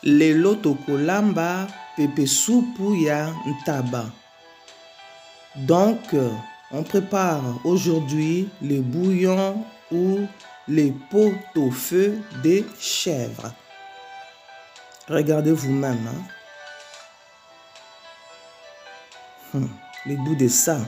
Lelo tokolamba pepe soupu ya ntaba. Donc, on prépare aujourd'hui le bouillon ou les pot-au-feu des chèvres. Regardez vous-même. Le goût de ça.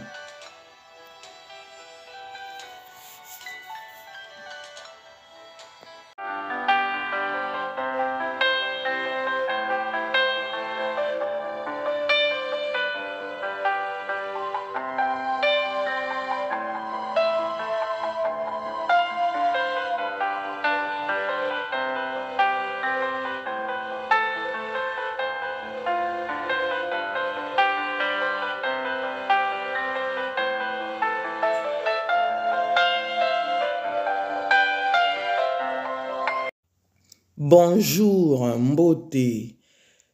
Bonjour Mbote,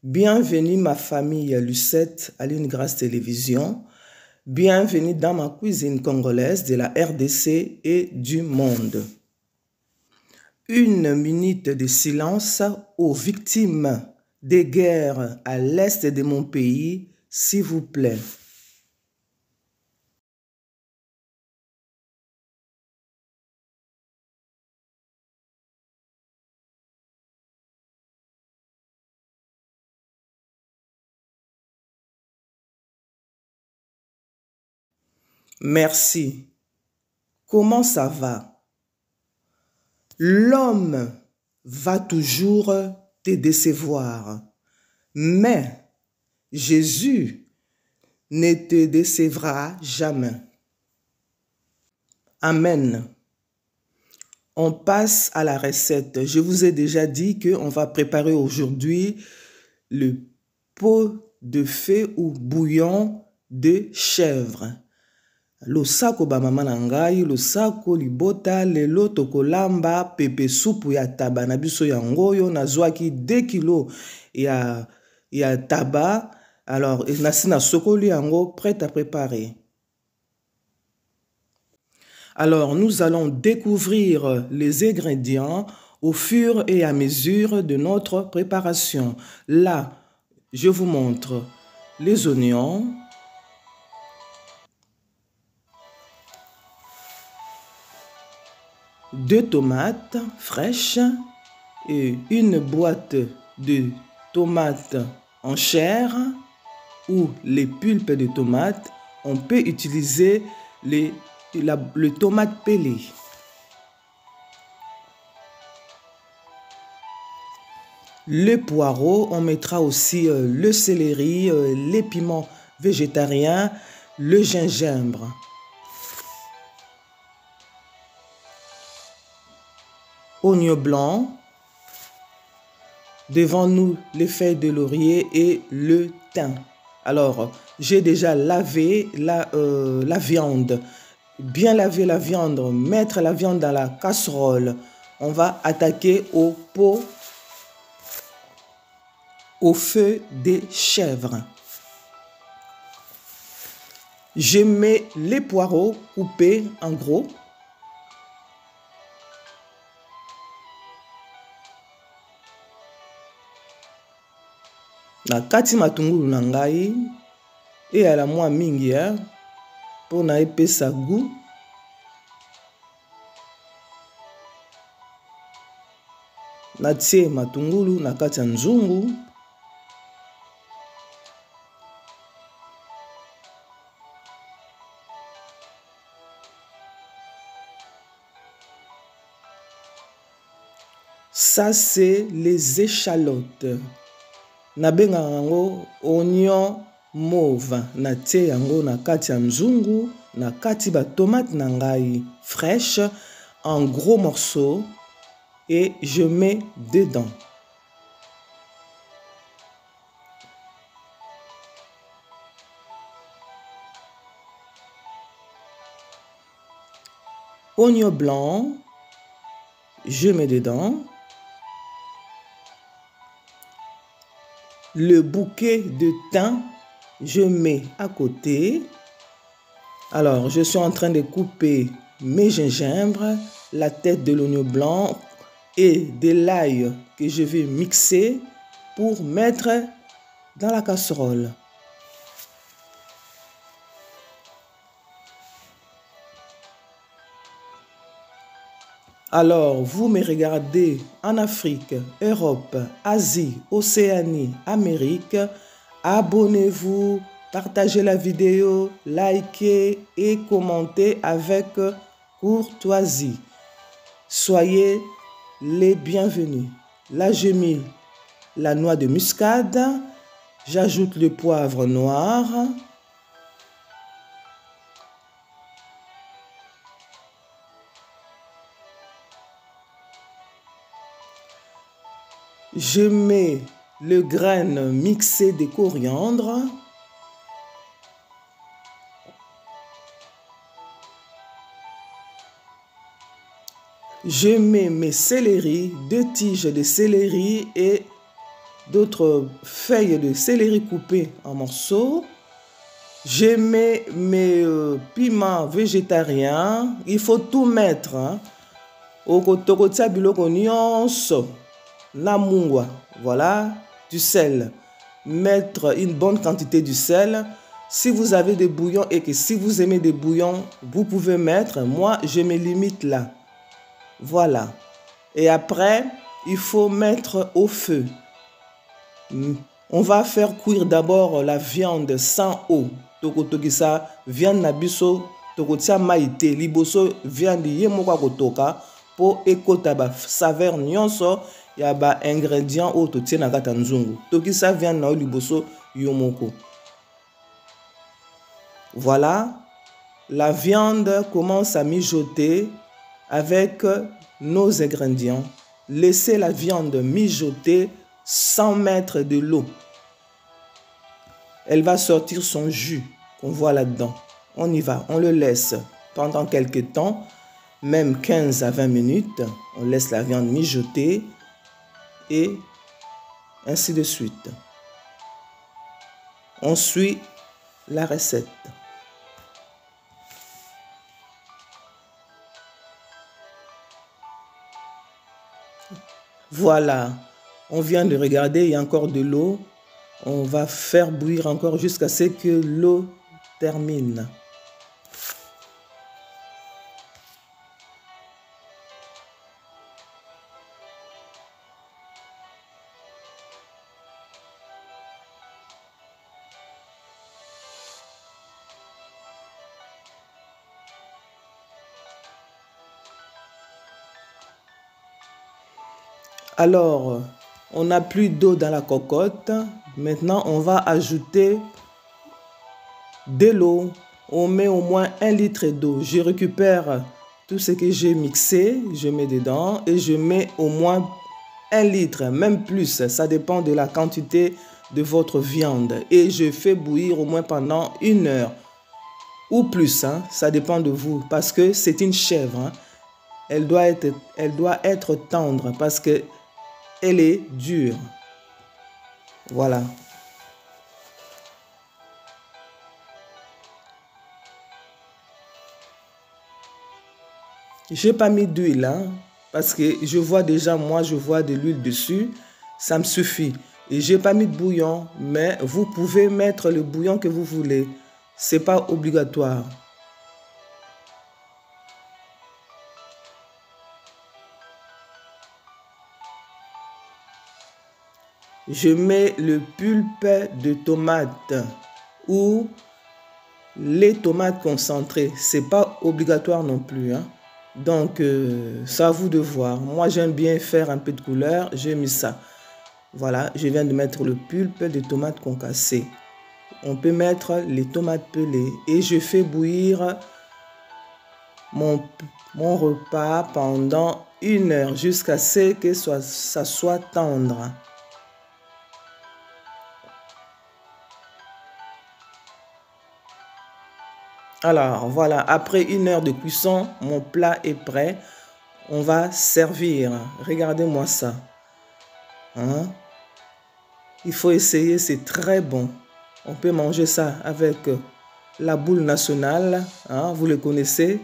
bienvenue ma famille Lucette à l'Une Grâce Télévision, bienvenue dans ma cuisine congolaise de la RDC et du monde. Une minute de silence aux victimes des guerres à l'est de mon pays, s'il vous plaît. Merci. Comment ça va? L'homme va toujours te décevoir, mais Jésus ne te décevra jamais. Amen. On passe à la recette. Je vous ai déjà dit qu'on va préparer aujourd'hui le pot de feu ou bouillon de chèvre. Le sako ba mama nangai, le sako libota, lelo tokolamba pepe soupu ya taba na biso yangoyo nazwaki 2 kilos ya taba. Alors nasina sokoli yango prêt à préparer. Alors nous allons découvrir les ingrédients au fur et à mesure de notre préparation. Là, je vous montre les oignons. Deux tomates fraîches et une boîte de tomates en chair ou les pulpes de tomates. On peut utiliser le tomate pelée. Le poireau, on mettra aussi le céleri, les piments végétariens, le gingembre. Oignon blanc, devant nous les feuilles de laurier et le thym. Alors, j'ai déjà lavé la viande, bien laver la viande, mettre la viande dans la casserole. On va attaquer au pot au feu des chèvres. Je mets les poireaux coupés en gros. Na kati matungulu na ngai e ala mwa mingi pour na epesa goût. Na tie matungulu na kati ya nzungu. Ça c'est les échalotes. Na benga yango oignon mauve na tie yango na kati ya nzungu na kati ba tomate na ngai fraîche en gros morceaux et je mets dedans. Oignon blanc, je mets dedans. Le bouquet de thym, je mets à côté. Alors, je suis en train de couper mes gingembre, la tête de l'oignon blanc et de l'ail que je vais mixer pour mettre dans la casserole. Alors, vous me regardez en Afrique, Europe, Asie, Océanie, Amérique. Abonnez-vous, partagez la vidéo, likez et commentez avec courtoisie. Soyez les bienvenus. Là, j'ai mis la noix de muscade. J'ajoute le poivre noir. Je mets le grain mixé de coriandre. Je mets mes céleris, 2 tiges de céleri et d'autres feuilles de céleri coupées en morceaux. Je mets mes piments végétariens. Il faut tout mettre. Voilà, du sel. Mettre une bonne quantité du sel. Si vous avez des bouillons et que si vous aimez des bouillons, vous pouvez mettre. Moi, je me limite là. Voilà. Et après, il faut mettre au feu. On va faire cuire d'abord la viande sans eau. Tokotokisa, viande nabiso, tokotia maïté, liboso, viande yemokwa kotoka, pour ekota ba saveur nyonso, ya ba ingrédients o totie na kata nzungu. Tokisa viande na liboso yomoko. Voilà. La viande commence à mijoter avec nos ingrédients. Laissez la viande mijoter sans mettre de l'eau. Elle va sortir son jus qu'on voit là-dedans. On y va, on le laisse pendant quelques temps, même 15 à 20 minutes. On laisse la viande mijoter et ainsi de suite. On suit la recette. Voilà, on vient de regarder, il y a encore de l'eau. On va faire bouillir encore jusqu'à ce que l'eau termine. Alors, on n'a plus d'eau dans la cocotte. Maintenant, on va ajouter de l'eau. On met au moins 1 litre d'eau. Je récupère tout ce que j'ai mixé, je mets dedans et je mets au moins 1 litre, même plus. Ça dépend de la quantité de votre viande. Et je fais bouillir au moins pendant 1 heure ou plus. Ça dépend de vous parce que c'est une chèvre. Elle doit être tendre parce que elle est dure. Voilà. J'ai pas mis d'huile parce que je vois déjà, moi je vois de l'huile dessus. Ça me suffit. Et j'ai pas mis de bouillon, mais vous pouvez mettre le bouillon que vous voulez. C'est pas obligatoire. Je mets le pulpe de tomate ou les tomates concentrées. C'est pas obligatoire non plus. Donc, c'est à vous de voir. Moi, j'aime bien faire un peu de couleur. J'ai mis ça. Voilà, je viens de mettre le pulpe de tomates concassées. On peut mettre les tomates pelées. Et je fais bouillir mon repas pendant 1 heure jusqu'à ce que ça soit tendre. Alors, voilà, après 1 heure de cuisson, mon plat est prêt. On va servir. Regardez-moi ça. Il faut essayer, c'est très bon. On peut manger ça avec la boule nationale. Vous le connaissez.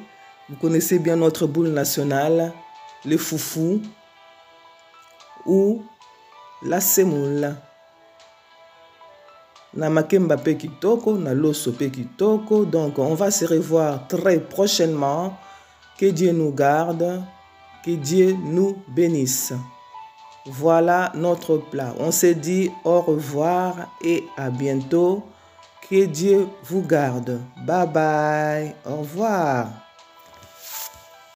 Vous connaissez bien notre boule nationale, le foufou ou la semoule. na makemba pe kitoko, na loso pe kitoko. Donc, on va se revoir très prochainement. Que Dieu nous garde, que Dieu nous bénisse. Voilà notre plat. On se dit au revoir et à bientôt. Que Dieu vous garde. Bye bye. Au revoir.